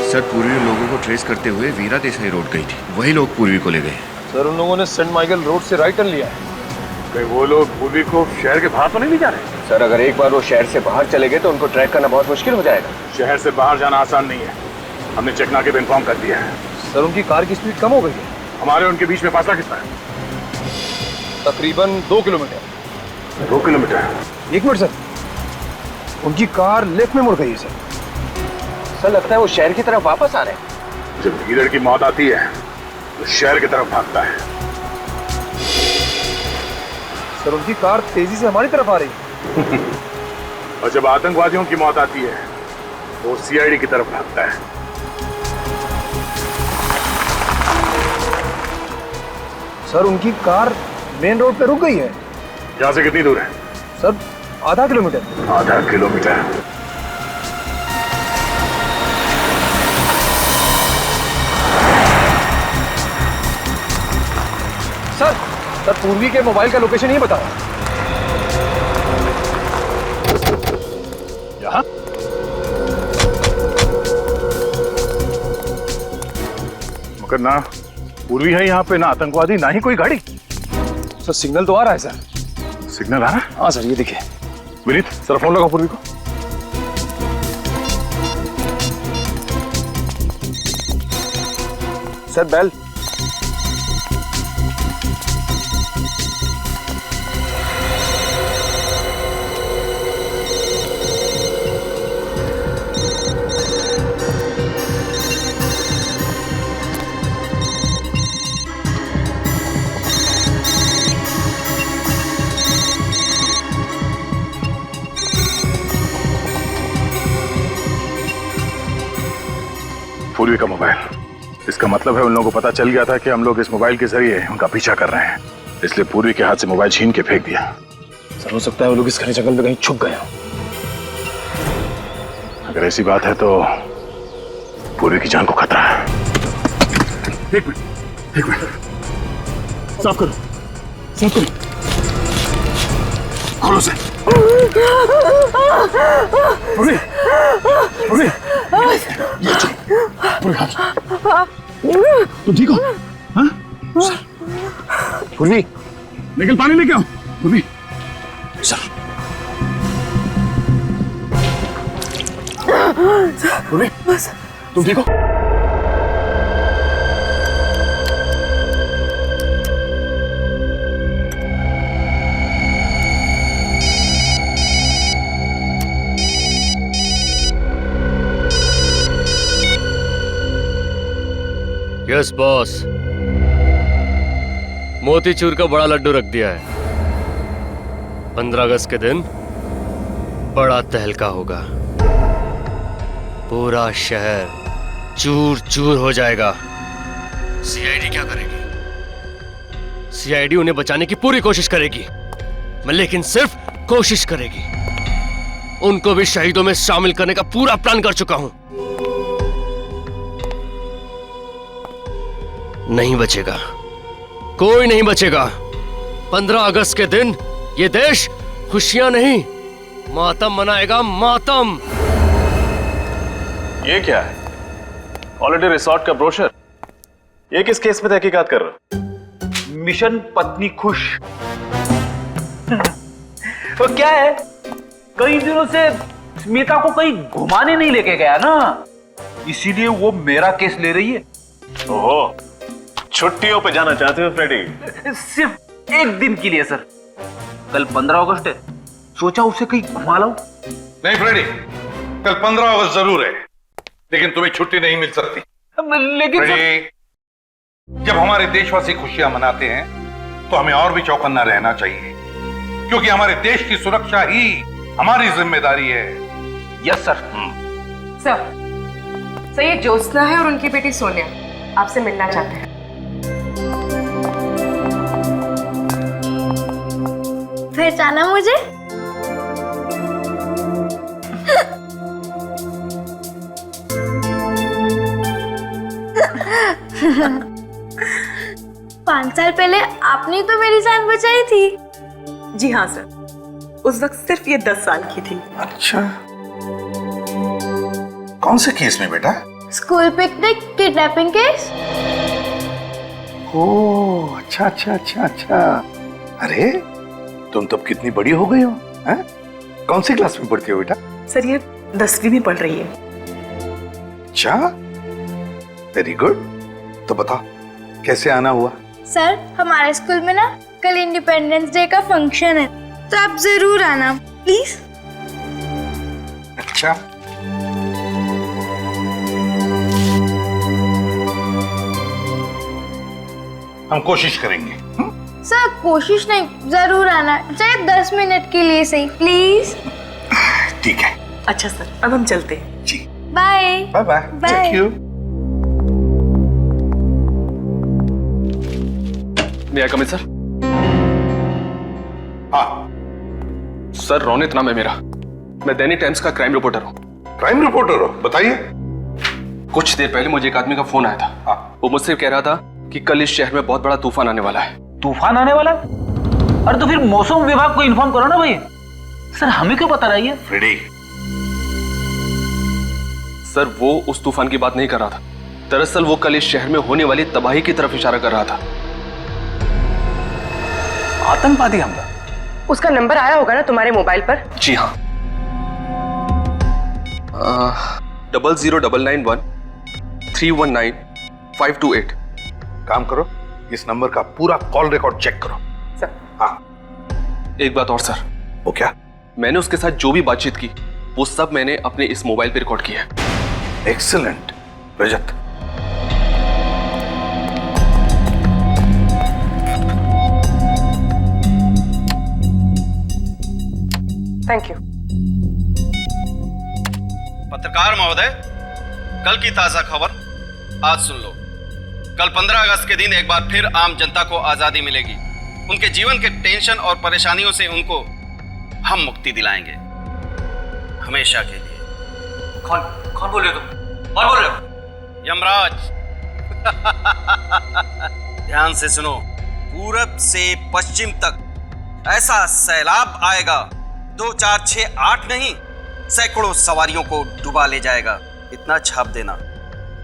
Sir पूर्वी लोगों को ट्रेस करते हुए वीरा देसाई रोड गई थी, वही लोग पूर्वी को ले गए। सर उन लोगों ने सेंट माइकल रोड से राइट टर्न लिया है। कहीं वो लोग पूर्वी को शहर के बाहर तो नहीं ले जा रहे? सर अगर एक बार वो शहर से बाहर चले गए तो उनको ट्रैक करना बहुत मुश्किल हो जाएगा। शहर से बाहर जाना आसान नहीं है, हमने चेकनाके पे इन्फॉर्म कर दिया है। सर उनकी कार की स्पीड कम हो गई है। हमारे उनके बीच में फासला कितना है? तकरीबन 2 किलोमीटर। 2 किलोमीटर? 1 मिनट सर, उनकी कार लेफ्ट में मुड़ गई है सर। सर लगता है वो शहर की तरफ वापस आ रहे हैं। जब लीडर की मौत आती है तो शहर की तरफ भागता है। सर उनकी कार तेजी से हमारी तरफ आ रही है। और जब आतंकवादियों की मौत आती है तो सीआईडी की तरफ भागता है। सर उनकी कार मेन रोड पे रुक गई है। यहाँ से कितनी दूर है? सर आधा किलोमीटर। आधा किलोमीटर? सर पूर्वी के मोबाइल का लोकेशन ही बता रहा। यहाँ? मगर ना पूर्वी है यहाँ पे, ना आतंकवादी, ना ही कोई गाड़ी। सर सिग्नल तो आ रहा है सर। सिग्नल आ रहा है? हाँ सर ये देखिए। विनीत सर फोन लगाओ पूर्वी को। Sir bell. पूर्वी का मोबाइल, इसका मतलब है उन लोगों को पता चल गया था कि हम लोग इस मोबाइल के जरिए उनका पीछा कर रहे हैं, इसलिए पूर्वी के हाथ से मोबाइल छीन के फेंक दिया। सर हो सकता है वो लोग इस घने जंगल में कहीं छुप गए हों। अगर ऐसी बात है तो पूर्वी की जान को खतरा है। एक मिनट साफ करो, साफ करो, खोलो से। पूर्वी, पूर्वी, ये पूर्वी हाथ। तुम ठीक हो? हाँ? पूर्वी निकल पानी लेके आओ। पूर्वी सर। पूर्वी तुम ठीक हो? यस बॉस, मोतीचूर का बड़ा लड्डू रख दिया है। 15 अगस्त के दिन बड़ा तहलका होगा, पूरा शहर चूर चूर हो जाएगा। सीआईडी क्या करेगी? सीआईडी उन्हें बचाने की पूरी कोशिश करेगी, लेकिन सिर्फ कोशिश करेगी। उनको भी शहीदों में शामिल करने का पूरा प्लान कर चुका हूं। नहीं बचेगा, कोई नहीं बचेगा। 15 अगस्त के दिन ये देश खुशियां नहीं, मातम मनाएगा, मातम। ये क्या है? हॉलिडे रिसोर्ट का ब्रोशर। ये किस केस में तहकीकात कर रहे हो? मिशन पत्नी खुश। तो क्या है, कई दिनों से स्मिता को कहीं घुमाने नहीं लेके गया ना, इसीलिए वो मेरा केस ले रही है। ओहो, छुट्टियों पे जाना चाहते हो फ्रेडी? सिर्फ एक दिन के लिए सर। कल 15 अगस्त है, सोचा उसे कहीं घुमा लाऊं। नहीं फ्रेडी, कल 15 अगस्त जरूर है, लेकिन तुम्हें छुट्टी नहीं मिल सकती। लेकिन फ्रेडी, जब हमारे देशवासी खुशियां मनाते हैं तो हमें और भी चौकन्ना रहना चाहिए, क्योंकि हमारे देश की सुरक्षा ही हमारी जिम्मेदारी है। Yes sir. सर ये ज्योत्सना है और उनकी बेटी सोनिया आपसे मिलना चाहते हैं। पहचाना मुझे? पांच साल पहले आपने तो मेरी जान बचाई थी। जी हाँ सर, उस वक्त सिर्फ ये 10 साल की थी। अच्छा, कौन से केस में बेटा? School picnic kidnapping case. Oh अच्छा अच्छा अच्छा अच्छा। अरे तुम तब कितनी बड़ी हो गई हो, हैं? कौन सी क्लास में पढ़ती हो बेटा? सर ये 10वीं में पढ़ रही है। अच्छा, वेरी गुड। तो बताओ कैसे आना हुआ? सर हमारे स्कूल में ना कल इंडिपेंडेंस डे का फंक्शन है, तो आप जरूर आना प्लीज। अच्छा, हम कोशिश करेंगे। सर कोशिश नहीं, जरूर आना, चाहे 10 मिनट के लिए सही, प्लीज। ठीक है। अच्छा सर, अब हम चलते हैं। जी, bye bye bye. Thank you. May I come in sir? हाँ, सर रोनित नाम है मेरा, मैं दैनिक टाइम्स का क्राइम रिपोर्टर हूँ। क्राइम रिपोर्टर हो? बताइए। कुछ देर पहले मुझे एक आदमी का फोन आया था। हाँ। वो मुझसे कह रहा था कि कल इस शहर में बहुत बड़ा तूफान आने वाला है। तूफान आने वाला है? अरे तो फिर मौसम विभाग को इन्फॉर्म करो ना भाई। सर हमें क्यों बता रही है? फ्रेडी, सर वो उस तूफान की बात नहीं कर रहा था, दरअसल वो कल इस शहर में होने वाली तबाही की तरफ इशारा कर रहा था। आतंकवादी हमला? उसका नंबर आया होगा ना तुम्हारे मोबाइल पर? जी हाँ, 00991319 काम करो, इस नंबर का पूरा कॉल रिकॉर्ड चेक करो। सर। हाँ। एक बात और सर, वो क्या? मैंने उसके साथ जो भी बातचीत की वो सब मैंने अपने इस मोबाइल पे रिकॉर्ड किया है। Excellent Rajat. Thank you. पत्रकार महोदय, कल की ताजा खबर आज सुन लो। कल 15 अगस्त के दिन एक बार फिर आम जनता को आजादी मिलेगी। उनके जीवन के टेंशन और परेशानियों से उनको हम मुक्ति दिलाएंगे, हमेशा के लिए। कौन बोल रहे हो तुम? कौन बोल रहे हो? यमराज। ध्यान से सुनो, पूरब से पश्चिम तक ऐसा सैलाब आएगा, 2 4 6 8 नहीं, सैकड़ों सवारियों को डुबा ले जाएगा। इतना छाप देना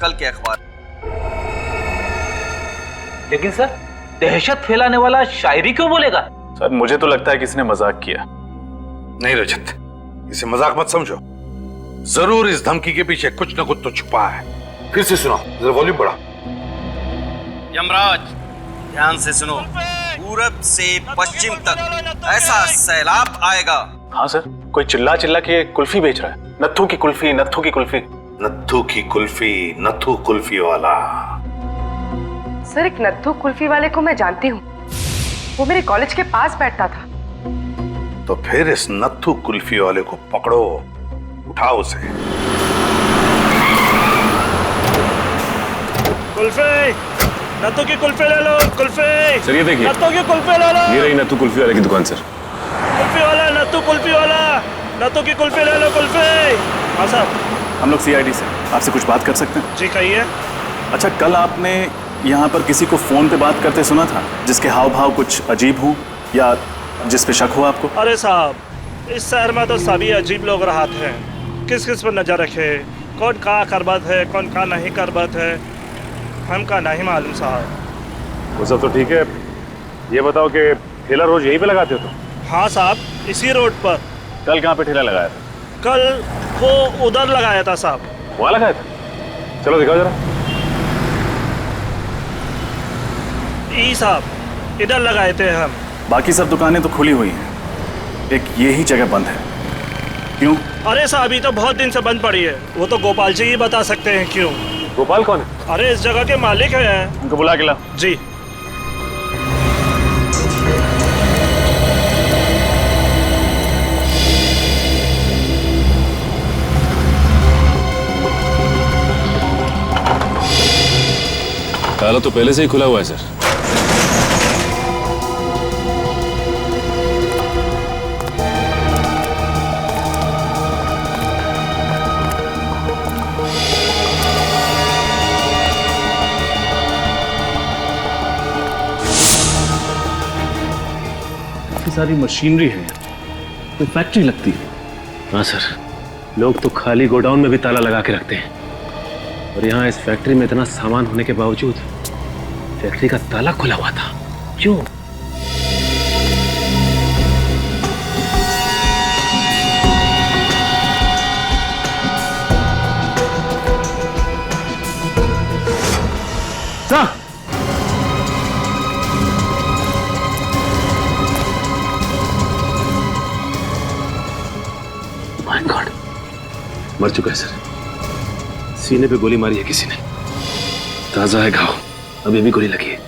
कल के अखबार। लेकिन सर दहशत फैलाने वाला शायरी क्यों बोलेगा? सर मुझे तो लगता है किसी ने मजाक किया। नहीं रजत, इसे मजाक मत समझो। जरूर इस धमकी के पीछे कुछ न कुछ तो छुपा है। फिर से सुनो, जरा वॉल्यूम बढ़ा। यमराज, ध्यान से सुनो, पूरब से पश्चिम तक ऐसा सैलाब आएगा। हाँ सर, कोई चिल्ला चिल्ला के कुल्फी बेच रहा है। नत्थू की कुल्फी, नत्थू की कुल्फी। नत्थू की कुल्फी, नत्थू कुल्फी वाला। सर एक नत्थू कुल्फी वाले को मैं जानती हूँ, वो मेरे कॉलेज के पास बैठता था। तो फिर इस नत्थू कुल्फी वाले को पकड़ो, उठाओ उसे। कुल्फी, नत्थू की कुल्फी ले लो। कुल्फी सर ये देखिए, नत्थू की कुल्फी ले लो। ये रही नत्थू कुल्फी वाले की दुकान सर। कुल्फी वाला, नत्थू कुल्फी वाला, नत्थू की कुल्फी ले लो। कुल्फी। हाँ साहब, हम लोग सीआईडी से आपसे कुछ बात कर सकते हैं? जी कहिए। अच्छा, कल आपने यहाँ पर किसी को फोन पे बात करते सुना था जिसके हाव भाव कुछ अजीब हो या जिस पे शक हो आपको? अरे साहब, इस शहर में तो सभी अजीब लोग रहते हैं, किस किस पर नजर रखे, कौन कहाँ करबत है, कौन कहाँ नहीं करबत है, हमका नहीं मालूम साहब। वो सब तो ठीक है, ये बताओ कि ठेला रोज यहीं पे लगाते हो तुम? हाँ साहब, इसी रोड पर। कल कहाँ पे ठेला लगाया था? कल वो उधर लगाया था साहब। वहाँ लगाया था? चलो दिखाओ जरा। ई साहब, इधर लगाए थे हम। बाकी सब दुकानें तो खुली हुई हैं, एक ये ही जगह बंद है, क्यों? अरे साहब, ये तो बहुत दिन से बंद पड़ी है, वो तो गोपाल जी ही बता सकते हैं क्यों। गोपाल कौन है? अरे इस जगह के मालिक हैं। उनको बुला के ला। जी। ताला तो पहले से ही खुला हुआ है सर। काफी सारी मशीनरी है, कोई फैक्ट्री लगती है। हाँ सर, लोग तो खाली गोडाउन में भी ताला लगा के रखते हैं। और यहाँ इस फैक्ट्री में इतना सामान होने के बावजूद फैक्ट्री का ताला खुला हुआ था। क्यों? माय गॉड, मर चुका है सर। सीने पे गोली मारी है किसी ने। ताजा है घाव, अभी भी गोली लगी है।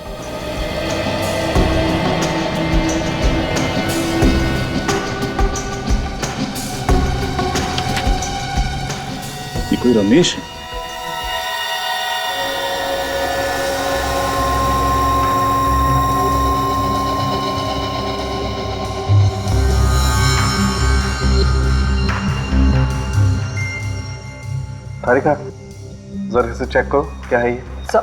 ये कोई रमेश है? तारिका, जरा इसे चेक करो, क्या है ये? सर,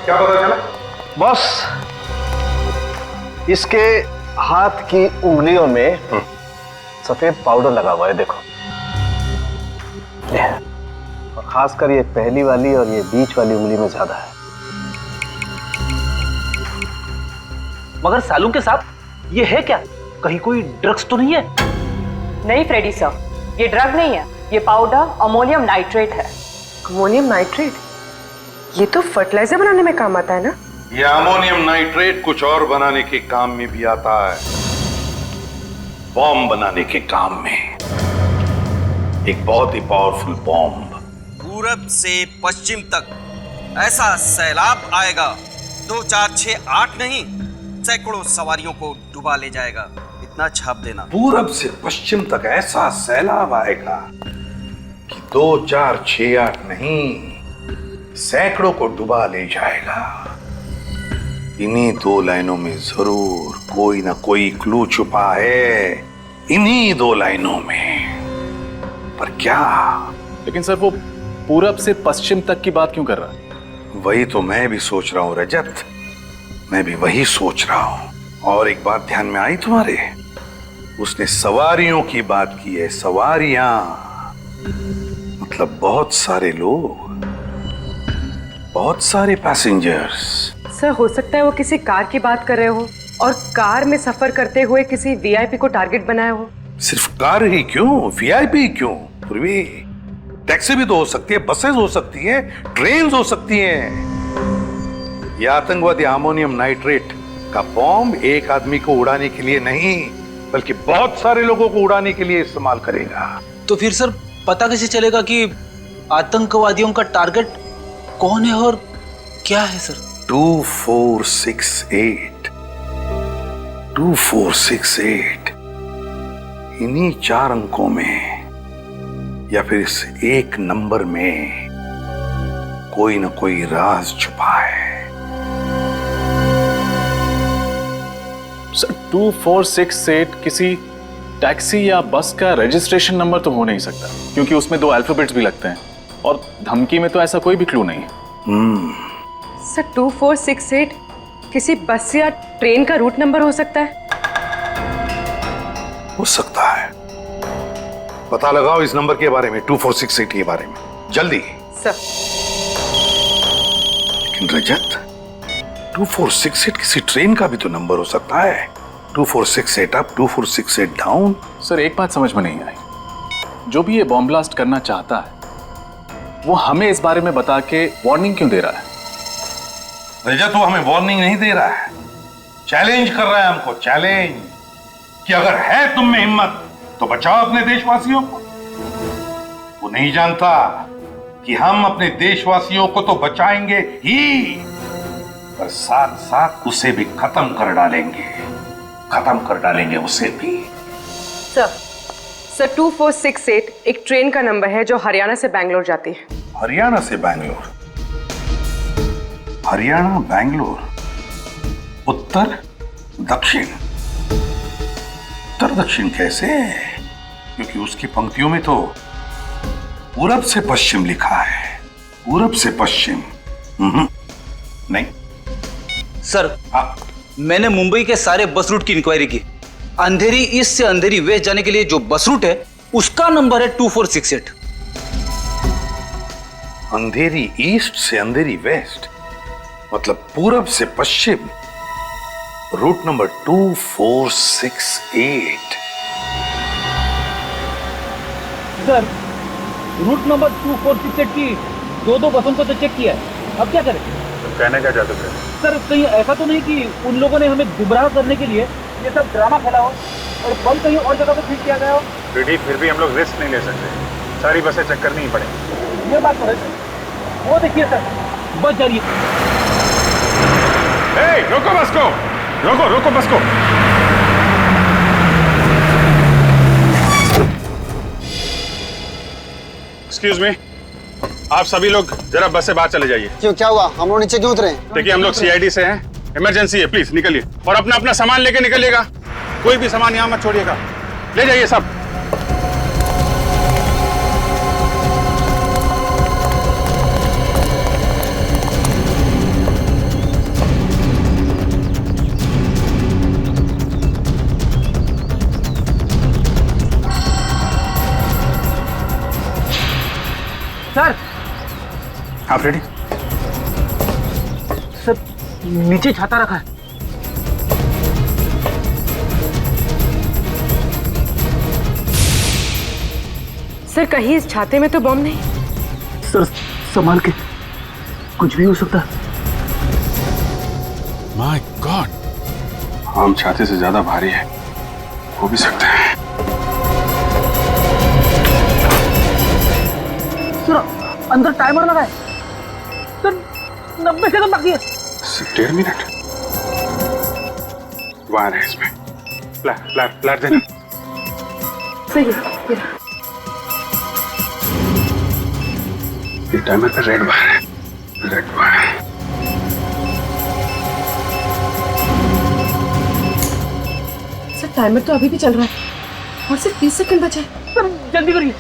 क्या पता चला? बॉस, इसके हाथ की उंगलियों में सफेद पाउडर लगा हुआ है, देखो। और खासकर ये पहली वाली और ये बीच वाली उंगली में ज्यादा है। मगर सालू के साथ ये है क्या? कहीं कोई ड्रग्स तो नहीं है? नहीं फ्रेडी सर, ये ड्रग नहीं है, ये पाउडर अमोनियम नाइट्रेट है। Ammonium nitrate? ये तो फर्टिलाइजर बनाने में काम आता है ना? ये अमोनियम नाइट्रेट कुछ और बनाने के काम में भी आता है, बॉम्ब बनाने के काम में। एक बहुत ही पावरफुल बॉम्ब। पूरब से पश्चिम तक ऐसा सैलाब आएगा, 2 4 6 8 नहीं, सैकड़ों सवारियों को डुबा ले जाएगा। इतना छाप देना। पूरब से पश्चिम तक ऐसा सैलाब आएगा कि 2 4 6 8 नहीं, सैकड़ों को डुबा ले जाएगा। इन्हीं 2 लाइनों में जरूर कोई ना कोई क्लू छुपा है, इन्हीं 2 लाइनों में। पर क्या? लेकिन सर वो पूरब से पश्चिम तक की बात क्यों कर रहा है? वही तो मैं भी सोच रहा हूं रजत, मैं भी वही सोच रहा हूं। और एक बात ध्यान में आई तुम्हारे? उसने सवारियों की बात की है। सवारियां मतलब बहुत सारे लोग, बहुत सारे पैसेंजर्स। सर, हो सकता है वो किसी कार की बात कर रहे हो और कार में सफर करते हुए किसी वीआईपी को टारगेट बनाया हो। सिर्फ कार ही क्यों, वीआईपी क्यों? पूर्वी टैक्सी भी तो हो सकती है, बसेस हो सकती है, ट्रेन हो सकती हैं। यह आतंकवादी अमोनियम नाइट्रेट का बॉम्ब एक आदमी को उड़ाने के लिए नहीं, बल्कि बहुत सारे लोगों को उड़ाने के लिए इस्तेमाल करेगा। तो फिर सर पता कैसे चलेगा कि आतंकवादियों का टारगेट कौन है और क्या है सर? 2468 2468 इन्हीं 4 अंकों में या फिर इस एक नंबर में कोई ना कोई राज छुपा है। सर 2468 किसी टैक्सी या बस का रजिस्ट्रेशन नंबर तो हो नहीं सकता, क्योंकि उसमें 2 अल्फाबेट्स भी लगते हैं और धमकी में तो ऐसा कोई भी क्लू नहीं है। सर 2468 किसी बस या ट्रेन का रूट नंबर हो सकता है? हो सकता है। पता लगाओ इस नंबर के बारे में, 2468 के बारे में, जल्दी। सर। लेकिन रजत, 2468 किसी ट्रेन का भी तो नंबर हो सकता है। 2468 अप, 2468 डाउन। सर एक बात समझ में नहीं आई, जो भी ये बॉम्ब ब्लास्ट करना चाहता है वो हमें इस बारे में बता के वार्निंग क्यों दे रहा है? रजत, वो हमें वार्निंग नहीं दे रहा है, चैलेंज कर रहा है हमको, चैलेंज कि अगर है तुम में हिम्मत तो बचाओ अपने देशवासियों को। वो नहीं जानता कि हम अपने देशवासियों को तो बचाएंगे ही, पर साथ साथ उसे भी खत्म कर डालेंगे, खत्म कर डालेंगे उसे भी। सर 2468 एक ट्रेन का नंबर है जो हरियाणा से बैंगलोर जाती है। हरियाणा से बैंगलोर? हरियाणा बैंगलोर, उत्तर दक्षिण। उत्तर दक्षिण कैसे? क्योंकि उसकी पंक्तियों में तो पूरब से पश्चिम लिखा है। पूरब से पश्चिम नहीं, सर मैंने मुंबई के सारे बस रूट की इंक्वायरी की। अंधेरी ईस्ट से अंधेरी वेस्ट जाने के लिए जो बस रूट है उसका नंबर है 2468। अंधेरी ईस्ट से अंधेरी वेस्ट मतलब पूरब से पश्चिम, route number 2468। Sir route number 2468 की दो बसों को तो चेक किया है, अब क्या करें? तो कहने का जादू है सर कहीं ऐसा तो नहीं कि उन लोगों ने हमें गुमराह करने के लिए ये सब ड्रामा खेला हो और बम कहीं और जगह पे फिट किया गया हो? फिर भी हम लोग रिस्क नहीं ले सकते, सारी बसें चेक करनी ही पड़ेगी। ये बात तो है सर। वो देखिए सर, बस जा रही है। रोको बस को, रोको बस को। एक्सक्यूज मी, आप सभी लोग जरा बस से बाहर चले जाइए। क्यों, क्या हुआ? हम लोग नीचे क्यों उतरे? देखिए हम लोग सीआईडी से हैं, इमरजेंसी है, प्लीज निकलिए और अपना अपना सामान लेके निकलिएगा। कोई भी सामान यहाँ मत छोड़िएगा, ले जाइए सब। सर आप रेडी? सर नीचे छाता रखा है। सर कहीं इस छाते में तो बम नहीं? सर संभाल के, कुछ भी हो सकता है। माय गॉड, आम छाते से ज्यादा भारी है, हो भी सकता है। सर अंदर टाइमर लगा है सर, 90 सेकंड बाकी है। 1.5 मिनट वायर है इसमें, फ्लैट देना। सही है। ये टाइमर पे रेड वायर है, रेड वायर। सर टाइमर तो अभी भी चल रहा है और सिर्फ 30 सेकंड बचे हैं। सर जल्दी करिए।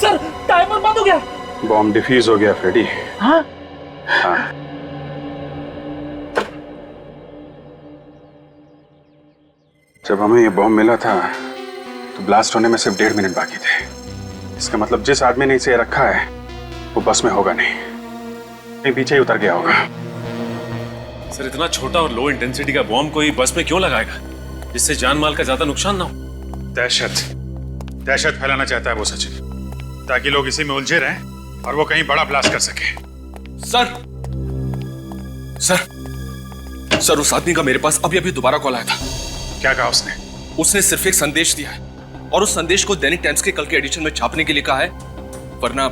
सर टाइमर बंद हो गया। बॉम्ब डिफ्यूज हो गया फ्रेडी। हाँ? हाँ। जब हमें ये बॉम्ब मिला था तो ब्लास्ट होने में सिर्फ 1.5 मिनट बाकी थे। इसका मतलब जिस आदमी ने इसे रखा है वो बस में होगा नहीं, कहीं पीछे ही उतर गया होगा। सर इतना छोटा और लो इंटेंसिटी का बॉम्ब कोई बस में क्यों लगाएगा जिससे जान माल का ज्यादा नुकसान ना हो? दहशत फैलाना चाहता है वो सचिन, ताकि लोग इसी में उलझे रहें और वो कहीं बड़ा ब्लास्ट कर सके। सर उस आदमी का मेरे पास अभी दोबारा कॉल आया था। क्या कहा उसने? उसने सिर्फ एक संदेश दिया है और उस संदेश को दैनिक टाइम्स के कल के एडिशन में छापने के लिए कहा है, वरना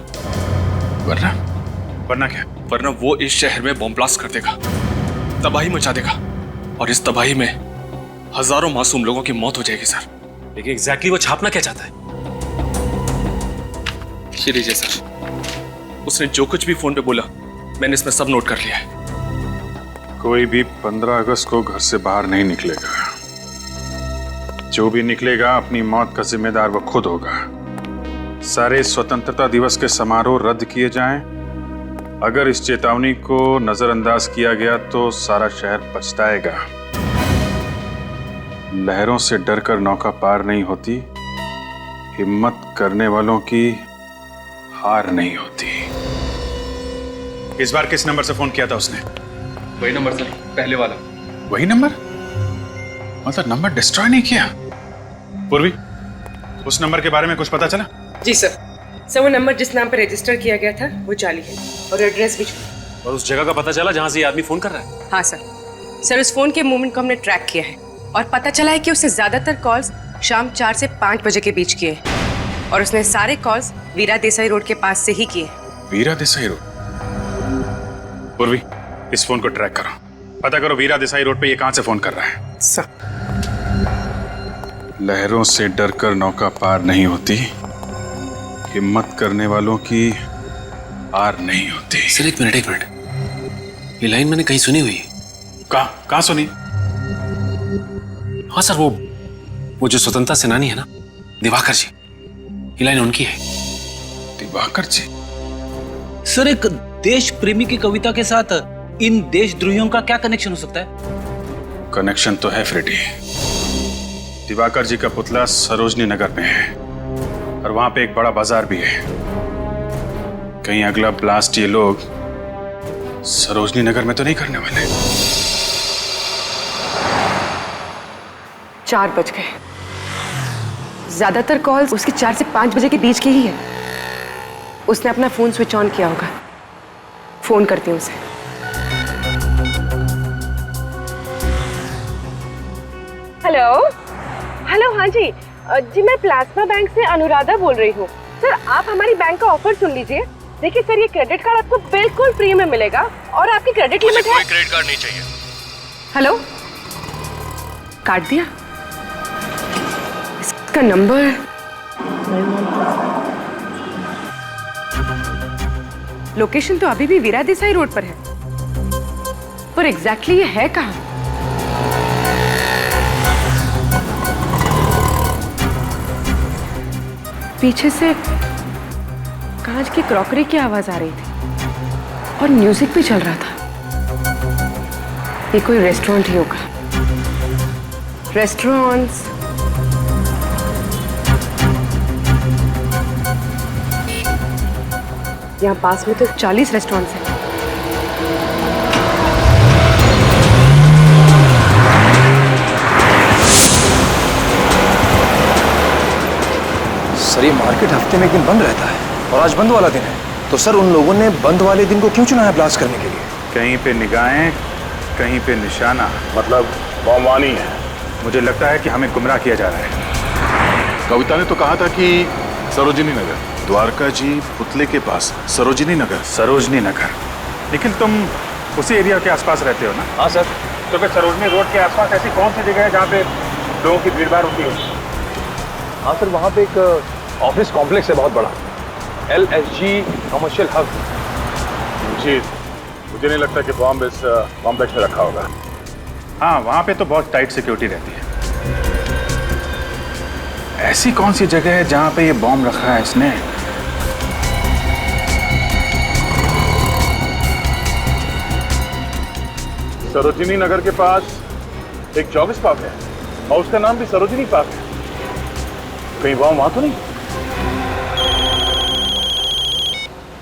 क्या? वरना वो इस शहर में बॉम्ब ब्लास्ट कर देगा, तबाही मचा देगा और इस तबाही में हजारों मासूम लोगों की मौत हो जाएगी। सर लेकिन एग्जैक्टली वो छापना क्या चाहता है? ये लीजिए सर, उसने जो कुछ भी फोन पे बोला मैंने इसमें सब नोट कर लिया है। कोई भी 15 अगस्त को घर से बाहर नहीं निकलेगा। जो भी निकलेगा अपनी मौत का जिम्मेदार वो खुद होगा। सारे स्वतंत्रता दिवस के समारोह रद्द किए जाएं। अगर इस चेतावनी को नजरअंदाज किया गया तो सारा शहर पछताएगा। लहरों से डरकर नौका पार नहीं होती, हिम्मत करने वालों की हार नहीं होती। इस बार किस नंबर से फोन किया था उसने? वही नंबर सर, पहले वाला। वही नंबर? मतलब नंबर डिस्ट्रॉय नहीं किया? पूर्वी, उस नंबर के बारे में कुछ पता चला? जी सर, वो नंबर जिस नाम पर रजिस्टर किया गया था वो जाली है और एड्रेस भी झूठा। और उस जगह का पता चला जहां से ये आदमी फोन कर रहा है? हाँ सर उस फोन के मूवमेंट को हमने ट्रैक किया है और पता चला है कि उसने ज्यादातर कॉल्स शाम 4 से 5 बजे के बीच किए और उसने सारे कॉल्स वीरा देसाई रोड के पास से ही किए। वीरा देसाई रोड? पूर्वी, इस फोन को ट्रैक करो, पता करो वीरा देसाई रोड पे ये कहां से फोन कर रहा है। सर लहरों से डरकर नौका पार नहीं होती, हिम्मत करने वालों की हार नहीं होती। सर एक मिनट, ये लाइन मैंने कहीं सुनी हुई है। कहां सुनी? हाँ सर, वो वो जो स्वतंत्रता सेनानी है ना, दिवाकर जी, ये लाइन उनकी है। दिवाकर जी? सर, एक देश प्रेमी की कविता के साथ इन देशद्रोहियों का क्या कनेक्शन हो सकता है? कनेक्शन तो है फ्रेडी। दिवाकर जी का पुतला सरोजनी नगर में है और वहां पे एक बड़ा बाजार भी है। कहीं अगला ब्लास्ट ये लोग सरोजनी नगर में तो नहीं करने वाले। 4 बज गए। ज्यादातर कॉल्स उसके 4 से 5 बजे के बीच की ही है। उसने अपना फोन स्विच ऑन किया होगा। फोन करती हूँ उसे। हेलो हेलो, हाँ जी जी, मैं प्लाज्मा बैंक से अनुराधा बोल रही हूँ। सर, आप हमारी बैंक का ऑफर सुन लीजिए। देखिए सर, ये क्रेडिट कार्ड आपको बिल्कुल फ्री में मिलेगा और आपकी क्रेडिट लिमिट है। कोई क्रेडिट कार्ड नहीं चाहिए। हेलो, काट दिया। इसका नंबर लोकेशन तो अभी भी वीरा देसाई रोड पर है, पर एग्जैक्टली ये है कहाँ? पीछे से कांच की क्रॉकरी की आवाज आ रही थी और म्यूजिक भी चल रहा था। ये कोई रेस्टोरेंट ही होगा। रेस्टोरेंट्स, यहाँ पास में तो 40 रेस्टोरेंट्स हैं। सर, ये मार्केट हफ्ते में एक दिन बंद रहता है और आज बंद वाला दिन है, तो सर उन लोगों ने बंद वाले दिन को क्यों चुना है ब्लास्ट करने के लिए? कहीं पे निगाहें, कहीं पे निशाना, मतलब बमबानी है। मुझे लगता है कि हमें गुमराह किया जा रहा है। कविता ने तो कहा था कि सरोजिनी नगर, द्वारका जी पुतले के पास सरोजिनी नगर। सरोजनी नगर? निखिल, तुम उसी एरिया के आसपास रहते हो ना? हाँ सर। तो फिर सरोजनी रोड के आसपास ऐसी कौन सी जगह है जहाँ पे लोगों की भीड़ भाड़ होती है? हाँ सर, वहाँ पे एक ऑफिस कॉम्प्लेक्स है बहुत बड़ा, LSG कमर्शियल हब। जी, मुझे नहीं लगता कि बॉम्ब इस कॉम्प्लेक्स में रखा होगा। हाँ, वहाँ पे तो बहुत टाइट सिक्योरिटी रहती है। ऐसी कौन सी जगह है जहाँ पे ये बॉम्ब रखा है इसने? सरोजिनी नगर के पास एक जॉगिंग पार्क है और उसका नाम भी सरोजिनी पार्क है। कहीं बॉम्ब वहां तो नहीं?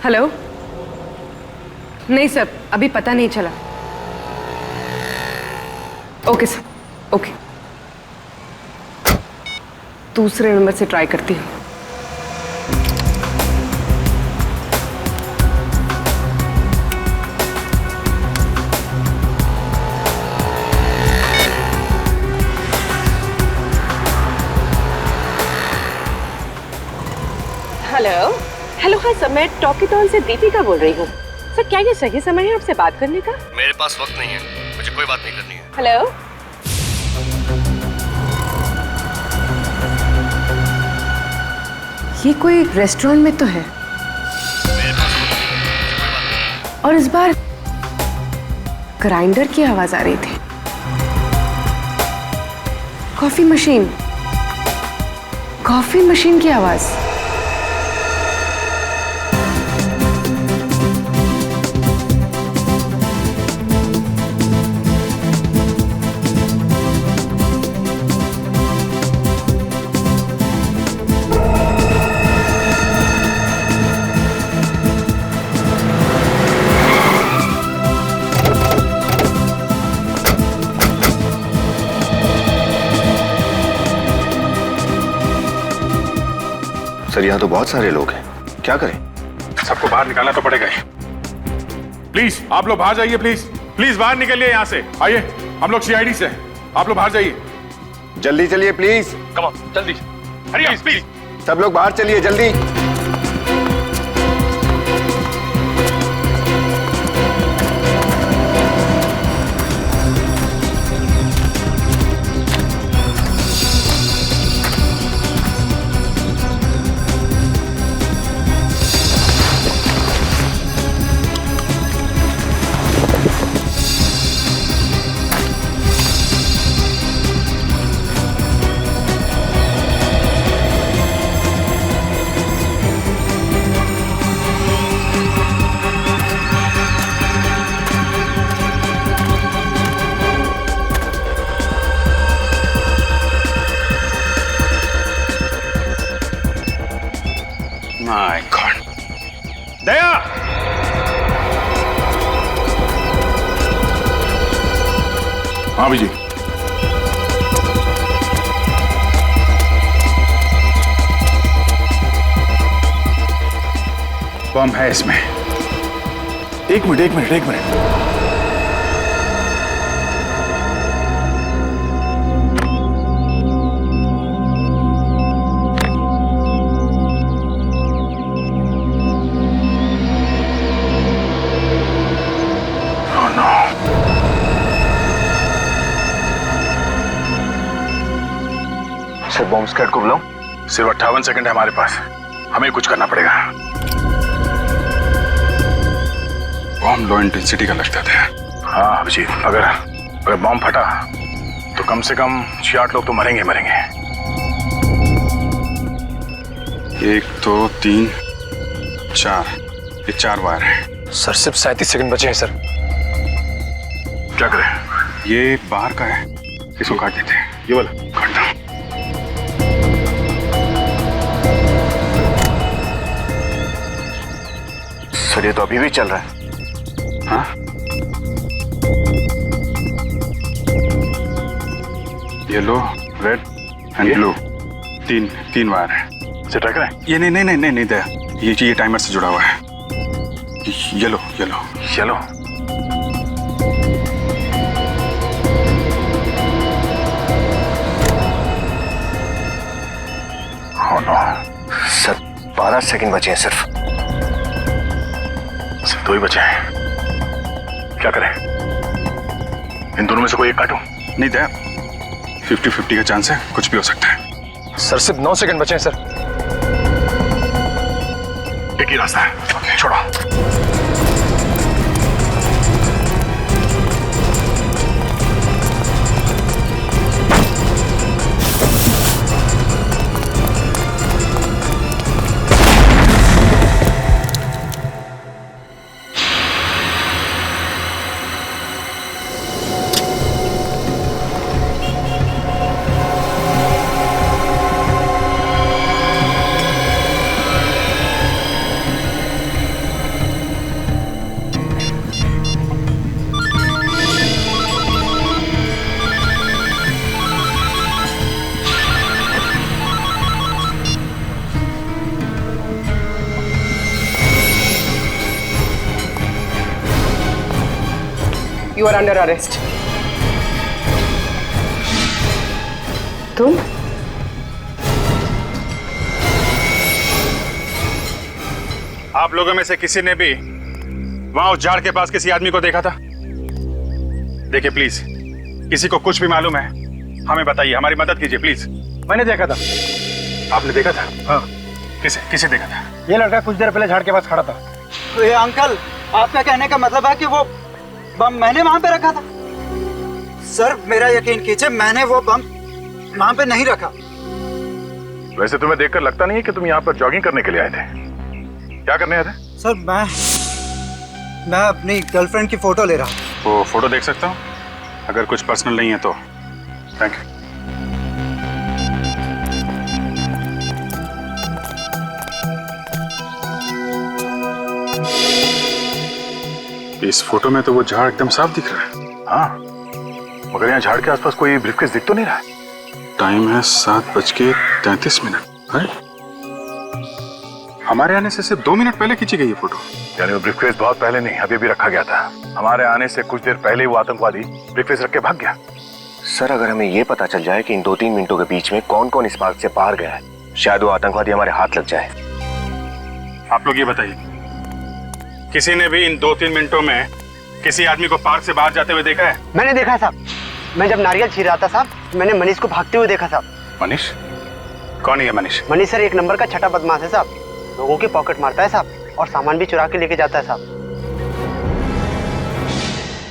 हेलो, नहीं सर, अभी पता नहीं चला। Okay sir, okay. दूसरे नंबर से ट्राई करती हूँ। हेलो हेलो, हाँ सर, मैं टॉकीटॉन से दीपिका बोल रही हूँ। सर, क्या ये सही समय है आपसे बात करने का? मेरे पास वक्त नहीं है, मुझे कोई बात नहीं करनी है। हेलो, ये कोई रेस्टोरेंट में तो है और इस बार ग्राइंडर की आवाज आ रही थी। कॉफी मशीन की आवाज। सर, यहाँ तो बहुत सारे लोग हैं, क्या करें? सबको बाहर निकालना तो पड़ेगा ही। प्लीज आप लोग बाहर जाइए, प्लीज प्लीज बाहर निकलिए यहाँ से। आइए, हम लोग CID से हैं, आप लोग बाहर जाइए। जल्दी चलिए प्लीज। कम ऑन, जल्दी। हरिया, प्लीज। सब लोग बाहर चलिए जल्दी। My God. दया, हाँ विजय। बम है इसमें। एक मिनट। सर बॉम्ब स्क्वाड को बुलाऊं? सिर्फ 58 सेकंड है हमारे पास, हमें कुछ करना पड़ेगा। बॉम्ब लो इंटेंसिटी का लगता था। हाँ अभिजीत, अगर बॉम्ब फटा तो कम से कम 6-8 लोग तो मरेंगे। 1 2 3 4, ये 4 वायर है। सर सिर्फ 37 सेकंड बचे हैं सर। क्या करें? ये बाहर का है, इसको काट देते हैं। ये वाला काट दो। सर ये तो अभी भी चल रहा है। हाँ? येलो, रेड एंड ब्लू, तीन वायर है। इसे ट्राई करें? ये नहीं दया, ये टाइमर से जुड़ा हुआ है। Yellow. Oh no. Sir 12 second बचे हैं सिर्फ 2 ही बचे हैं। क्या करें? इन दोनों में से कोई एक काटूं? नहीं दया, 50-50 का चांस है, कुछ भी हो सकता है। सर सिर्फ 9 सेकंड बचे हैं सर। एक ही रास्ता है। ओके, छोड़ो। You are under arrest. तुम? आप लोगों में से किसी ने भी वहां उस झाड़ के पास किसी आदमी को देखा था? देखिए प्लीज, किसी को कुछ भी मालूम है हमें बताइए, हमारी मदद कीजिए प्लीज। मैंने देखा था। आपने देखा था? हाँ। किसे देखा था? ये लड़का कुछ देर पहले झाड़ के पास खड़ा था। तो ये अंकल, आपका कहने का मतलब है कि वो बम मैंने वहां पे रखा था? सर मेरा यकीन कीजिए, मैंने वो बम वहां पे नहीं रखा। वैसे तुम्हें देखकर लगता नहीं है कि तुम यहाँ पर जॉगिंग करने के लिए आए थे। क्या करने आए थे? सर मैं अपनी गर्लफ्रेंड की फोटो ले रहा हूँ। वो फोटो देख सकता हूँ? अगर कुछ पर्सनल नहीं है तो थैंक यू। इस फोटो में तो वो झाड़ एकदम साफ दिख रहा है। हाँ, मगर यहाँ झाड़ के आसपास कोई ब्रीफकेस दिख तो नहीं रहा है। टाइम है 7:33 है? हमारे आने से सिर्फ 2 मिनट पहले खींची गई ये फोटो। यानी वो ब्रीफकेस बहुत पहले नहीं, अभी भी रखा गया था। हमारे आने से कुछ देर पहले ही वो आतंकवादी ब्रीफकेस रख के भाग गया। सर अगर हमें ये पता चल जाए कि इन 2-3 मिनटों के बीच में कौन कौन इस पार्क से बाहर गया है, शायद वो आतंकवादी हमारे हाथ लग जाए। आप लोग ये बताइए, किसी ने भी इन 2-3 मिनटों में किसी आदमी को पार्क से बाहर जाते हुए देखा है? मैंने देखा साहब, मैं जब नारियल छील रहा था साहब, मैंने मनीष को भागते हुए देखा साहब। मनीष? कौन है मनीष? मनीष सर 1 नंबर का छठा बदमाश है साहब, लोगों की पॉकेट मारता है साहब और सामान भी चुरा के लेके जाता है साहब।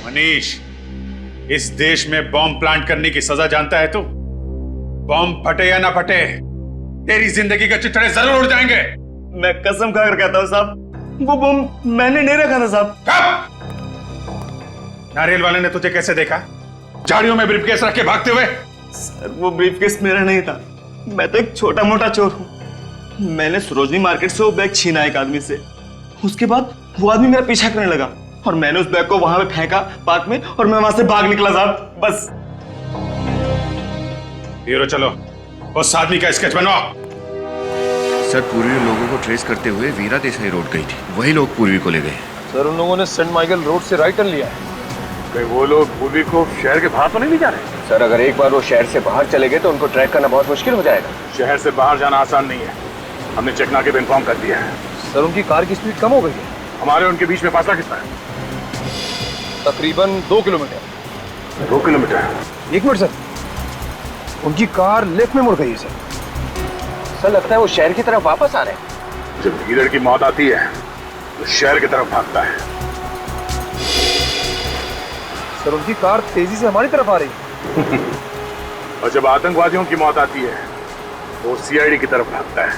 मनीष, इस देश में बॉम्ब प्लांट करने की सजा जानता है तू? बॉम्ब फटे या ना फटे, तेरी जिंदगी के चिथड़े जरूर उड़ जाएंगे। मैं कसम खाकर कहता हूँ साहब, वो बम मैंने नहीं रखा था साहब। नारियल वाले ने तुझे कैसे देखा? झाड़ियों में ब्रीफकेस रख के भागते हुए? सर वो ब्रीफकेस मेरा नहीं था, मैं तो एक छोटा मोटा चोर हूँ। मैंने सरोजनी मार्केट से वो बैग छीना एक आदमी से। उसके बाद वो आदमी मेरा पीछा करने लगा और मैंने उस बैग को वहां पे फेंका पार्क में और मैं वहां से भाग निकला साहब। बस। हीरो चलो, उस आदमी का स्केच बनवाओ। सर पूर्वी लोगों को ट्रेस करते हुए वीरा देसाई रोड गई थी, वही लोग पूर्वी को ले गए। सर उन लोगों ने सेंट माइकल रोड से राइट टर्न लिया है। कहीं वो लोग पूर्वी को शहर के बाहर तो नहीं ले जा रहे? सर अगर एक बार वो शहर से बाहर चले गए तो उनको ट्रैक करना बहुत मुश्किल हो जाएगा। शहर से बाहर जाना आसान नहीं है, हमने चेकना के इन्फॉर्म कर दिया है। सर उनकी कार की स्पीड कम हो गई है। हमारे उनके बीच में फासला कितना है? तकरीबन 2 किलोमीटर। 2 किलोमीटर? 1 मिनट सर, उनकी कार लेफ्ट में मुड़ गई है सर। सर लगता है वो शहर की तरफ वापस आ रहे हैं। जब हीरो की मौत आती है तो शहर की तरफ भागता है। सर उनकी कार तेजी से हमारी तरफ आ रही है। और जब आतंकवादियों की मौत आती है वो सीआईडी की तरफ भागता है।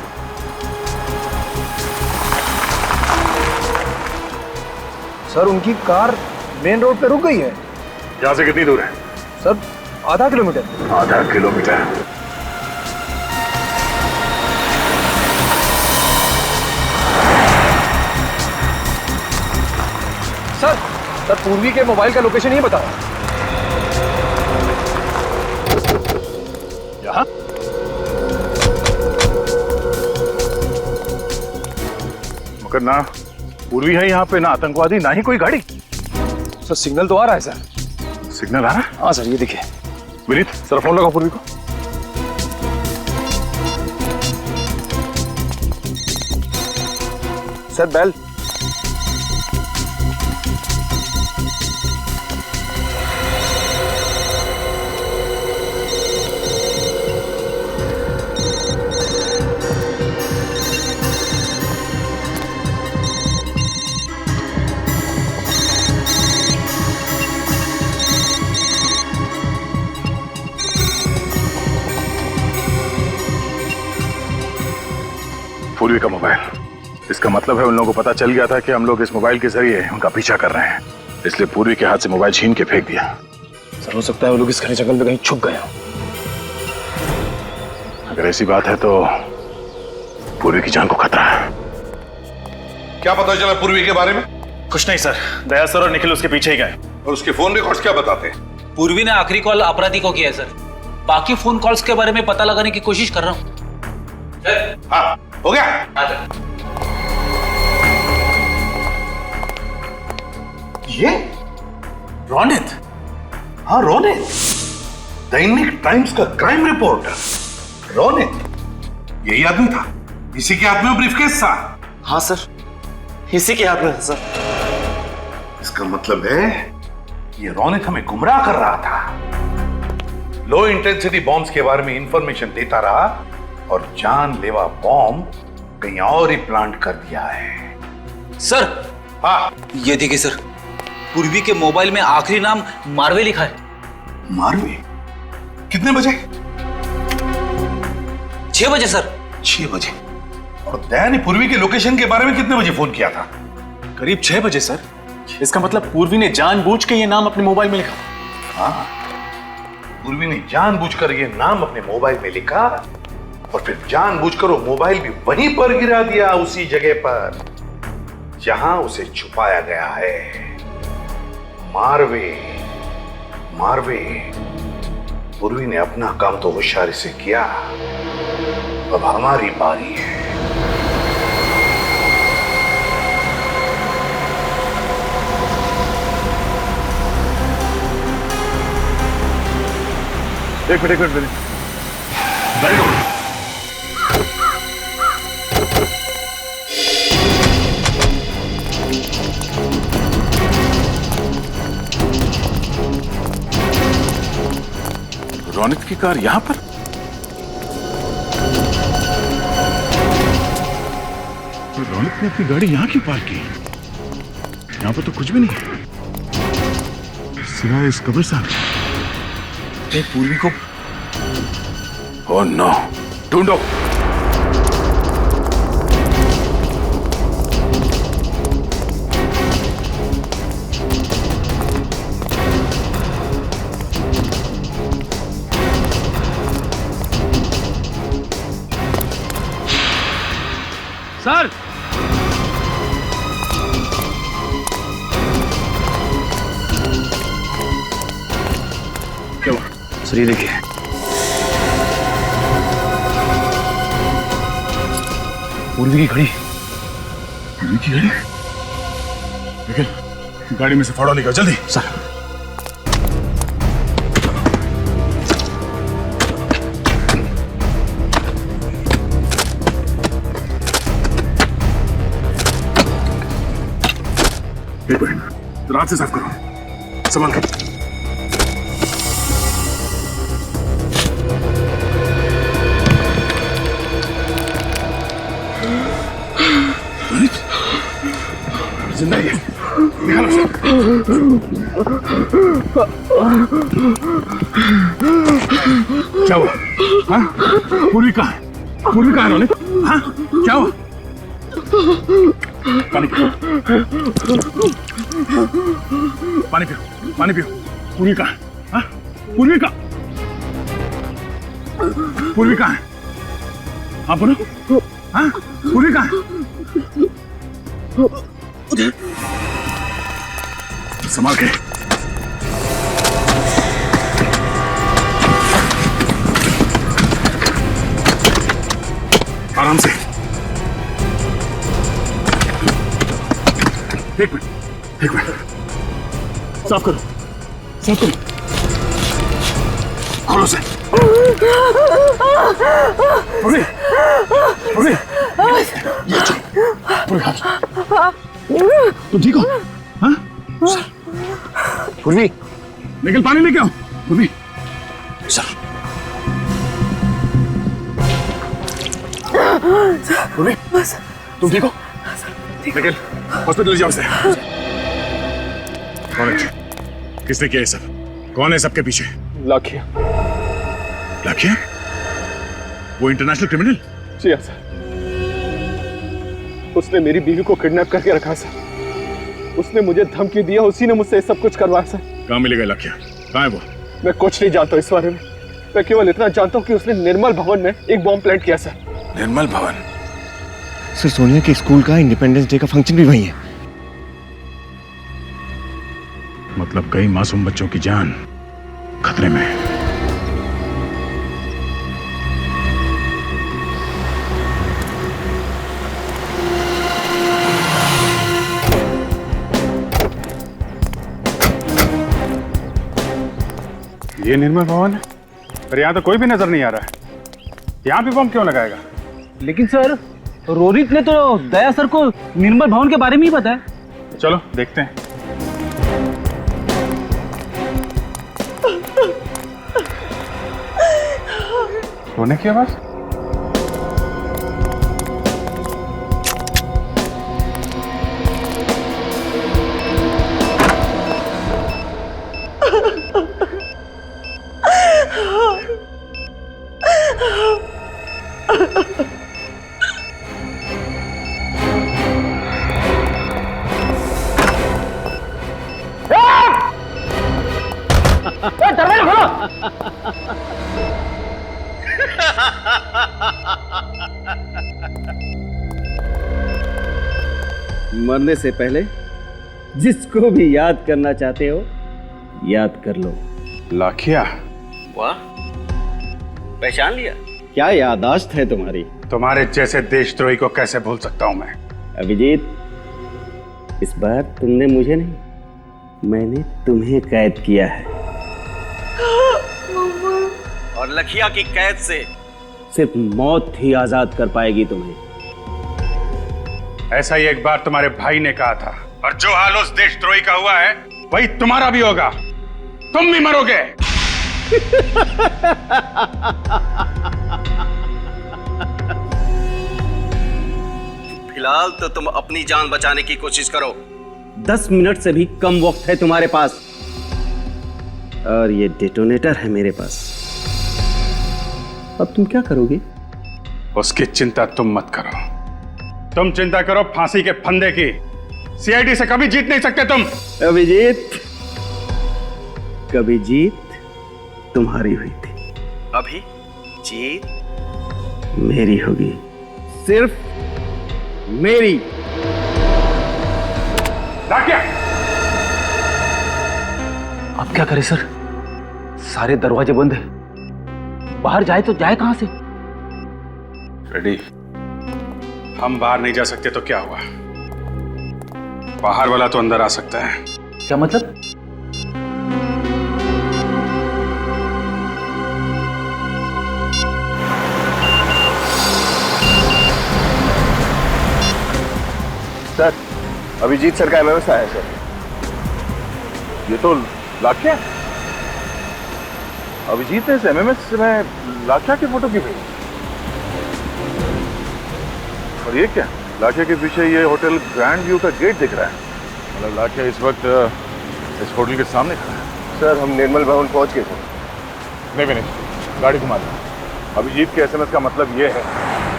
सर उनकी कार मेन रोड पे रुक गई है। यहाँ से कितनी दूर है? सर आधा किलोमीटर। आधा किलोमीटर? सर पूर्वी के मोबाइल का लोकेशन ही बताओ। यहाँ? मगर ना पूर्वी है यहाँ पे, ना आतंकवादी, ना ही कोई गाड़ी। सर सिग्नल तो आ रहा है सर। सिग्नल आ रहा है? हाँ सर ये देखिए। विनीत सर फोन लगाओ पूर्वी को। Sir bell. पूर्वी का मोबाइल। इसका मतलब है उन लोगों को पता चल गया था कि हम लोग इस मोबाइल के जरिए उनका पीछा कर रहे हैं, इसलिए पूर्वी के हाथ से मोबाइल छीन के फेंक दिया। सर हो सकता है वो लोग इस घने जंगल में कहीं छुप गए हों। अगर ऐसी बात है तो पूर्वी की जान को खतरा है। क्या पता चला पूर्वी के बारे में? कुछ नहीं सर, दया सर और निखिल उसके पीछे ही गए। और उसके फोन रिकॉर्ड्स क्या बताते हैं? पूर्वी ने आखिरी कॉल अपराधी को किया है सर। बाकी फोन कॉल्स के बारे में पता लगाने की कोशिश कर रहा हूँ। हाँ हो गया। ये रोनित? हाँ रोनित, दैनिक टाइम्स का क्राइम रिपोर्टर रोनित। यही आदमी था, इसी के हाथ में ब्रीफकेस था। हाँ सर, इसी के हाथ में था सर। इसका मतलब है ये रोनित हमें गुमराह कर रहा था, लो इंटेंसिटी बॉम्ब्स के बारे में इंफॉर्मेशन देता रहा और जानलेवा बॉम्ब कहीं और ही प्लांट कर दिया है। सर हाँ ये देखिए सर, पूर्वी के मोबाइल में आखिरी नाम मारवे लिखा है। मारवे? कितने बजे? 6 बजे सर। 6 बजे? और दया ने पूर्वी के लोकेशन के बारे में कितने बजे फोन किया था? करीब 6 बजे सर। इसका मतलब पूर्वी ने जानबूझ के ये नाम अपने मोबाइल में लिखा। हाँ, पूर्वी ने जानबूझकर ये नाम अपने मोबाइल में लिखा और फिर जानबूझकर वो मोबाइल भी वहीं पर गिरा दिया, उसी जगह पर जहां उसे छुपाया गया है। मारवे, मारवे। पूर्वी ने अपना काम तो होशियारी से किया, अब हमारी बारी है। एक मिनट वेरी गुड। रोनित की कार यहां पर? तो रोनित ने अपनी गाड़ी यहां क्यों पार्क की? यहां पर तो कुछ भी नहीं है सिवाय इस कब्रिस्तान। पूर्वी को ओह नो, ढूंढो। सर क्या हुआ? सर ये देखिए, पूर्वी की घड़ी। पूर्वी की घड़ी? निखिल, गाड़ी में से फाड़ो निकल जल्दी। सर एक मिनट, रात से साफ करो, संभाल कर। जिंदा ही है, निकालो उसे। क्या हुआ? हाँ? पूर्वी कहाँ है? पूर्वी कहाँ है रोनित? हाँ? क्या हुआ? पानी पियो, पानी पियो, पानी पियो। पूर्वी कहाँ है? हाँ? पूर्वी कहाँ? पूर्वी कहाँ है? हाँ बोलो। हाँ? पूर्वी कहाँ है? संभाल के। आराम से। एक मिनट, एक मिनट। साफ करो, साफ करो। खोलो से। पूर्वी, पूर्वी, ये चल, पूर्वी हाथ। तुम ठीक हो? हाँ? पूर्वी, निकल पानी लेके आओ। पूर्वी, सर। पूर्वी, तुम ठीक हो? निकल, हॉस्पिटल ले जाओ इसे। कौन है? किसने किया ये सब? कौन है सबके पीछे? लाखिया। लाखिया? वो इंटरनेशनल क्रिमिनल? जी हाँ सर, उसने मेरी बीवी को किडनैप करके रखा सर। उसने मुझे धमकी दिया, उसी ने मुझसे सब कुछ करवाया सर। कहाँ मिलेगा लाखिया? कहाँ है वो? मैं कुछ नहीं जानता इस बारे में। मैं केवल इतना जानता हूँ कि उसने निर्मल भवन में एक बॉम्ब प्लांट किया सर। निर्मल भवन? सर सोनिया के स्कूल का इंडिपेंडेंस डे का फंक्शन भी वहीं है। मतलब कई मासूम बच्चों की जान खतरे में है। ये निर्मल भवन है, पर यहाँ तो कोई भी नजर नहीं आ रहा है। यहाँ भी बम क्यों लगाएगा? लेकिन सर, रोहित ने तो दया सर को निर्मल भवन के बारे में ही बताया। चलो देखते हैं। रोने की आवाज? दरवाजा खोलो। मरने से पहले जिसको भी याद करना चाहते हो याद कर लो। लाखिया? वाह, पहचान लिया? क्या याददाश्त है तुम्हारी। तुम्हारे जैसे देशद्रोही को कैसे भूल सकता हूं मैं। अभिजीत, इस बार तुमने मुझे नहीं, मैंने तुम्हें कैद किया है। और लखिया की कैद से सिर्फ मौत ही आजाद कर पाएगी तुम्हें। ऐसा ही एक बार तुम्हारे भाई ने कहा था, और जो हाल उस देशद्रोही का हुआ है वही तुम्हारा भी होगा। तुम भी मरोगे। फिलहाल तो तुम अपनी जान बचाने की कोशिश करो। 10 मिनट से भी कम वक्त है तुम्हारे पास, और ये डेटोनेटर है मेरे पास। अब तुम क्या करोगे? उसकी चिंता तुम मत करो। तुम चिंता करो फांसी के फंदे की। सीआईडी से कभी जीत नहीं सकते तुम। अभिजीत, कभी जीत तुम्हारी हुई थी, अभी जीत मेरी होगी। सिर्फ मेरी। क्या? अब क्या करें सर? सारे दरवाजे बंद हैं। बाहर जाए तो जाए कहां से? रेडी, हम बाहर नहीं जा सकते तो क्या हुआ? बाहर वाला तो अंदर आ सकता है। क्या मतलब? सर, अभिजीत सर का एमएमएस आया है सर। ये तो लाख्या। अभिजीत ने इस एमएमएस में लाख्या की फोटो क्यों भेजी? और ये क्या? लाख्या के पीछे ये होटल ग्रैंड व्यू का गेट दिख रहा है। मतलब लाख्या इस वक्त इस होटल के सामने खड़ा है। सर, हम निर्मल भवन पहुंच गए थे। नहीं विनेश, गाड़ी घुमा दो। अभिजीत के एसएमएस का मतलब ये है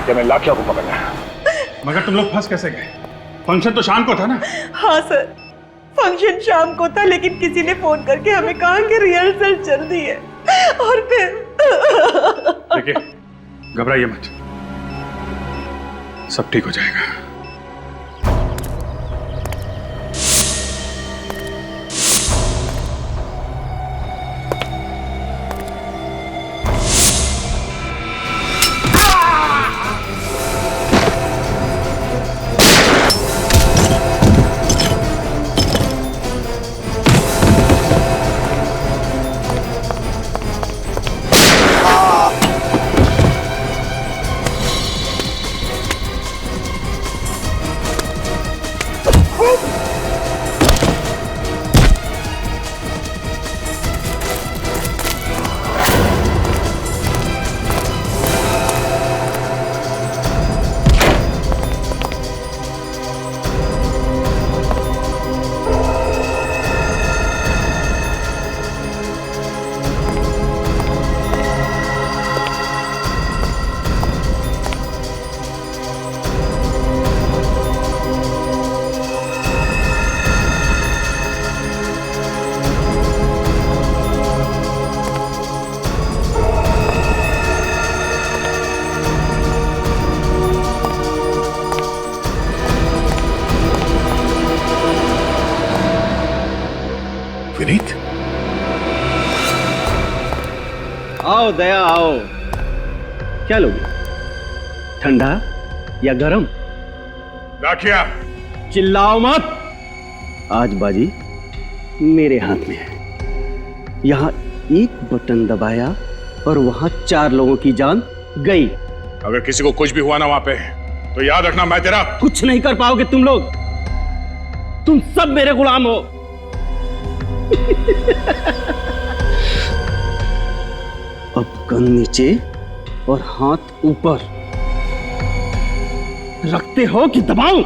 कि हमें लाख्या को पकड़ना है। मगर तुम लोग फंस कैसे गए? फंक्शन तो शाम को था ना? हाँ सर, फंक्शन शाम को था, लेकिन किसी ने फोन करके हमें कहा कि रिहर्सल चल रही है। और फिर देखिए, घबराइए मत, सब ठीक हो जाएगा। विनीत, आओ दया आओ। क्या लोगे, ठंडा या गरम? लाख्या, चिल्लाओ मत। आज बाजी मेरे हाथ में है। यहाँ एक बटन दबाया और वहां 4 लोगों की जान गई। अगर किसी को कुछ भी हुआ ना वहां पे, तो याद रखना मैं तेरा कुछ नहीं कर पाओगे तुम लोग। तुम सब मेरे गुलाम हो। अब गन नीचे और हाथ ऊपर। रखते हो कि दबाऊं?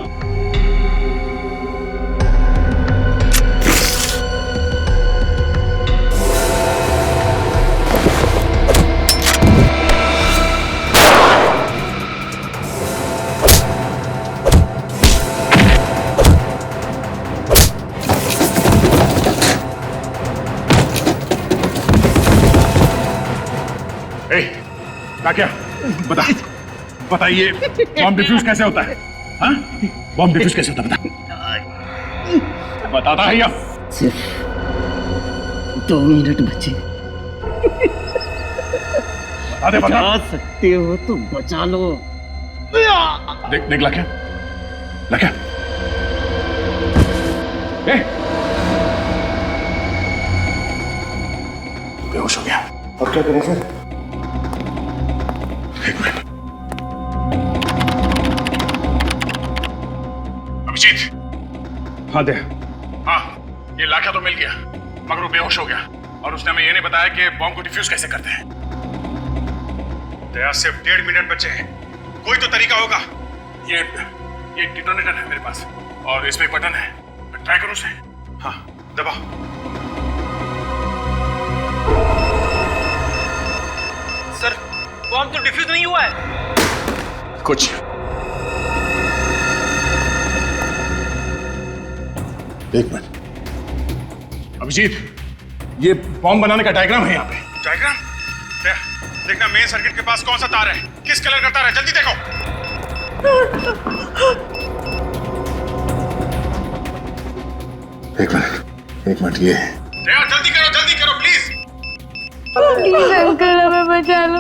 क्या? बताइए, बॉम्ब डिफ्यूज कैसे होता है? हाँ? बॉम्ब डिफ्यूज कैसे होता है? बताता है या? सिर्फ 2 मिनट बचे। बचा सकते हो तो बचा लो। देख लाख्या, लाख्या, बेहोश हो गया। अब क्या करें सर? अभिजीत। हाँ दे। हाँ, ये लाख्या तो मिल गया, मगर वो बेहोश हो गया और उसने हमें ये नहीं बताया कि बॉम्ब को डिफ्यूज कैसे करते हैं। दया, सिर्फ 1.5 मिनट बचे हैं, कोई तो तरीका होगा। ये डिटोनेटर है मेरे पास और इसमें एक बटन है, मैं ट्राई करूं उसे? हाँ, दबाओ। सर, बॉम्ब तो डिफ्यूज नहीं हुआ है। कुछ एक मिनट। अभिजीत, ये बॉम्ब बनाने का डायग्राम है यहाँ पे। डायग्राम? देखना मेन सर्किट के पास कौन सा तार है, किस कलर का तार है, जल्दी देखो। एक मिनट ये दया जल्दी करो प्लीज। प्लीज अंकल हमें बचा लो।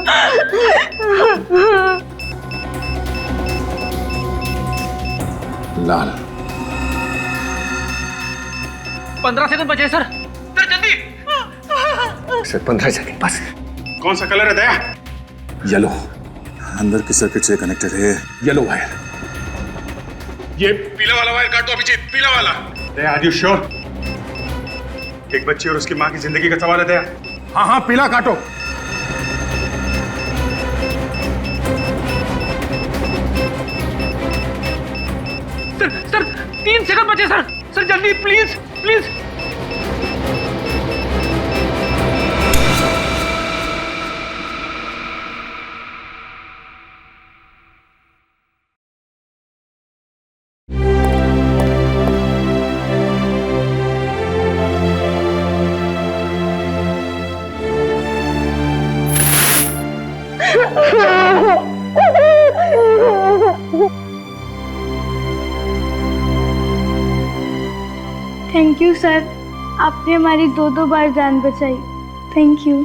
15 सेकंड बचे सर। सर जल्दी। सिर्फ 15 सेकंड बस। कौन सा कलर है दया? येलो। अंदर की सर्किट से कनेक्टेड है येलो वायर। ये पीला वाला वायर काट दो अभिजीत, पीला वाला। दया आर यू श्योर? एक बच्ची और उसकी माँ की जिंदगी का सवाल है दया। हाँ हाँ पीला काटो। सर 3 सेकंड बचे सर। सर जल्दी please please. Thank you sir, आपने हमारी 2 बार जान बचाई। Thank you.